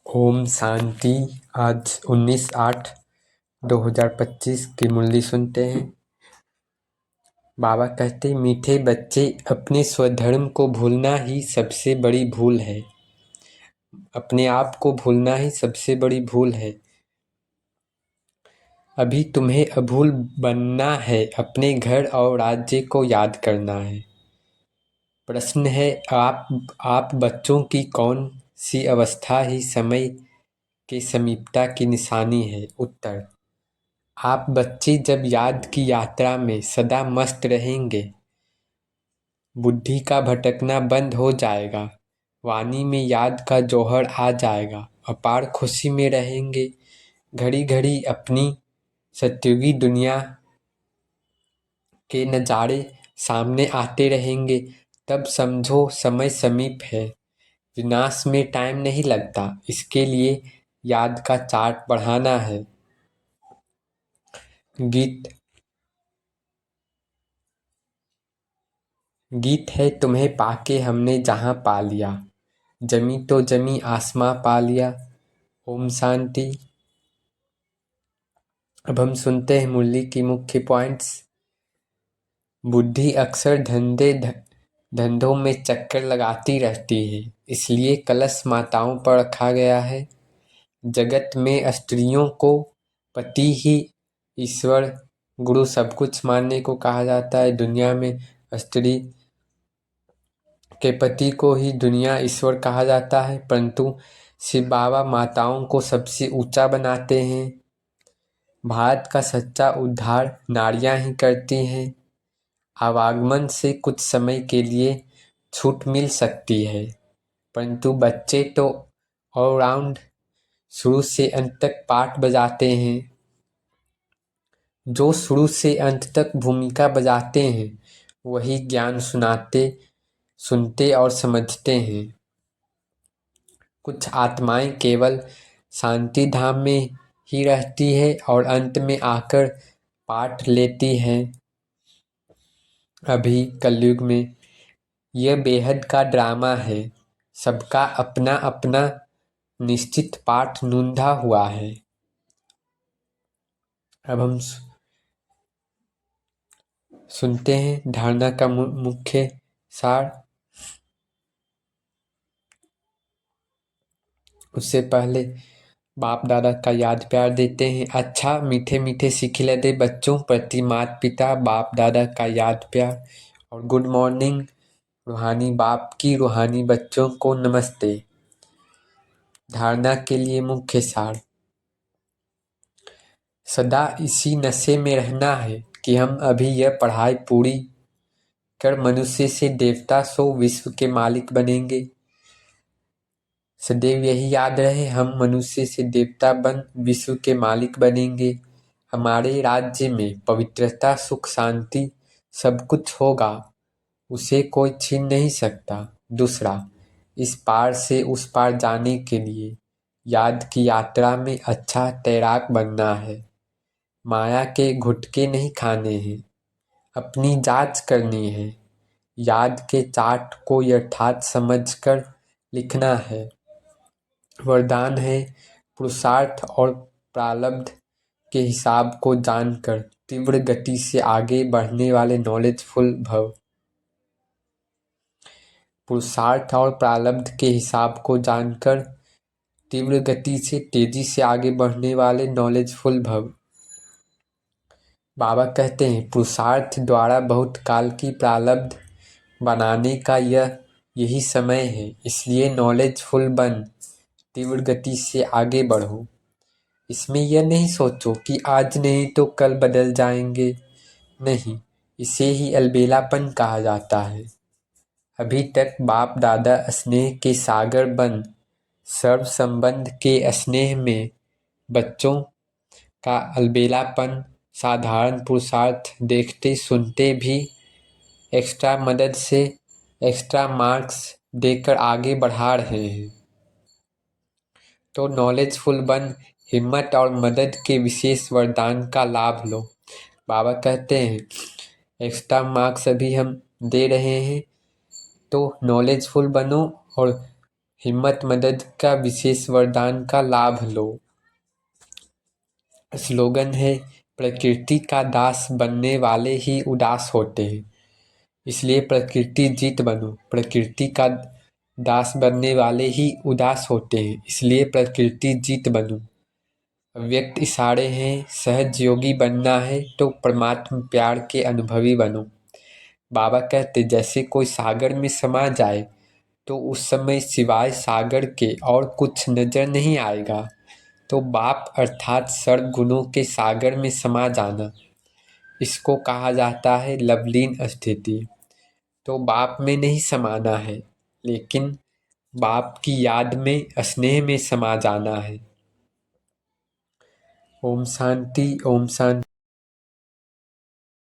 ओम शांति। आज 19/8/2025 की मुरली सुनते हैं। बाबा कहते, मीठे बच्चे, अपने स्वधर्म को भूलना ही सबसे बड़ी भूल है। अपने आप को भूलना ही सबसे बड़ी भूल है। अभी तुम्हें अभूल बनना है, अपने घर और राज्य को याद करना है। प्रश्न है, आप बच्चों की कौन सी अवस्था ही समय के समीपता की निशानी है? उत्तर, आप बच्चे जब याद की यात्रा में सदा मस्त रहेंगे, बुद्धि का भटकना बंद हो जाएगा, वाणी में याद का जौहर आ जाएगा, अपार खुशी में रहेंगे, घड़ी घड़ी अपनी सत्युगी दुनिया के नज़ारे सामने आते रहेंगे, तब समझो समय समीप है। विनाश में टाइम नहीं लगता, इसके लिए याद का चार्ट बढ़ाना है। गीत है, तुम्हें पाके हमने जहां पा लिया, जमी तो जमी आसमां पा लिया। ओम शांति। अब हम सुनते हैं मुरली की मुख्य पॉइंट्स। बुद्धि अक्सर धंधों में चक्कर लगाती रहती है, इसलिए कलश माताओं पर रखा गया है। जगत में स्त्रियों को पति ही ईश्वर गुरु सब कुछ मानने को कहा जाता है। दुनिया में स्त्री के पति को ही दुनिया ईश्वर कहा जाता है, परंतु शिव बाबा माताओं को सबसे ऊंचा बनाते हैं। भारत का सच्चा उद्धार नारियां ही करती हैं। आवागमन से कुछ समय के लिए छूट मिल सकती है, परंतु बच्चे तो ऑलराउंड शुरू से अंत तक पाठ बजाते हैं। जो शुरू से अंत तक भूमिका बजाते हैं, वही ज्ञान सुनते और समझते हैं। कुछ आत्माएं केवल शांति धाम में ही रहती है और अंत में आकर पाठ लेती हैं। अभी कलयुग में यह बेहद का ड्रामा है। सबका अपना अपना निश्चित पाठ नूंधा हुआ है। अब हम सुनते हैं धारणा का मुख्य सार। उससे पहले बाप दादा का याद प्यार देते हैं। अच्छा मीठे मीठे सिखिले दे बच्चों प्रति माता पिता बाप दादा का याद प्यार और गुड मॉर्निंग। रूहानी बाप की रूहानी बच्चों को नमस्ते। धारणा के लिए मुख्य सार। सदा इसी नशे में रहना है कि हम अभी यह पढ़ाई पूरी कर मनुष्य से देवता सो विश्व के मालिक बनेंगे। सदैव यही याद रहे, हम मनुष्य से देवता बन विश्व के मालिक बनेंगे। हमारे राज्य में पवित्रता सुख शांति सब कुछ होगा, उसे कोई छीन नहीं सकता। दूसरा, इस पार से उस पार जाने के लिए याद की यात्रा में अच्छा तैराक बनना है। माया के घुटके नहीं खाने हैं, अपनी जांच करनी है। याद के चार्ट को यथार्थ समझकर लिखना है। वरदान है, पुरुषार्थ और प्रारब्ध के हिसाब को जानकर तीव्र गति से आगे बढ़ने वाले नॉलेजफुल भव। पुरुषार्थ और प्रारब्ध के हिसाब को जानकर तीव्र गति से तेजी से आगे बढ़ने वाले नॉलेजफुल भव। बाबा कहते हैं, पुरुषार्थ द्वारा बहुत काल की प्रारब्ध बनाने का यही समय है, इसलिए नॉलेजफुल बन तीव्र गति से आगे बढ़ो। इसमें यह नहीं सोचो कि आज नहीं तो कल बदल जाएंगे, नहीं, इसे ही अलबेलापन कहा जाता है। अभी तक बाप दादा स्नेह के सागर बन सर्व संबंध के स्नेह में बच्चों का अलबेलापन साधारण पुरुषार्थ देखते सुनते भी एक्स्ट्रा मदद से एक्स्ट्रा मार्क्स देकर आगे बढ़ा रहे हैं। तो नॉलेजफुल बन हिम्मत और मदद के विशेष वरदान का लाभ लो। बाबा कहते हैं, एक्स्ट्रा मार्क्स अभी हम दे रहे हैं, तो नॉलेजफुल बनो और हिम्मत मदद का विशेष वरदान का लाभ लो। स्लोगन है, प्रकृति का दास बनने वाले ही उदास होते हैं, इसलिए प्रकृति जीत बनो। प्रकृति का दास बनने वाले ही उदास होते हैं, इसलिए प्रकृति जीत बनो। अव्यक्त इशारे हैं, सहज योगी बनना है तो परमात्म प्यार के अनुभवी बनो। बाबा कहते, जैसे कोई सागर में समा जाए तो उस समय सिवाय सागर के और कुछ नजर नहीं आएगा। तो बाप अर्थात सर्वगुणों के सागर में समा जाना, इसको कहा जाता है लवलीन स्थिति। तो बाप में नहीं समाना है, लेकिन बाप की याद में, स्नेह में समा जाना है। ओम शांति, ओम शांति।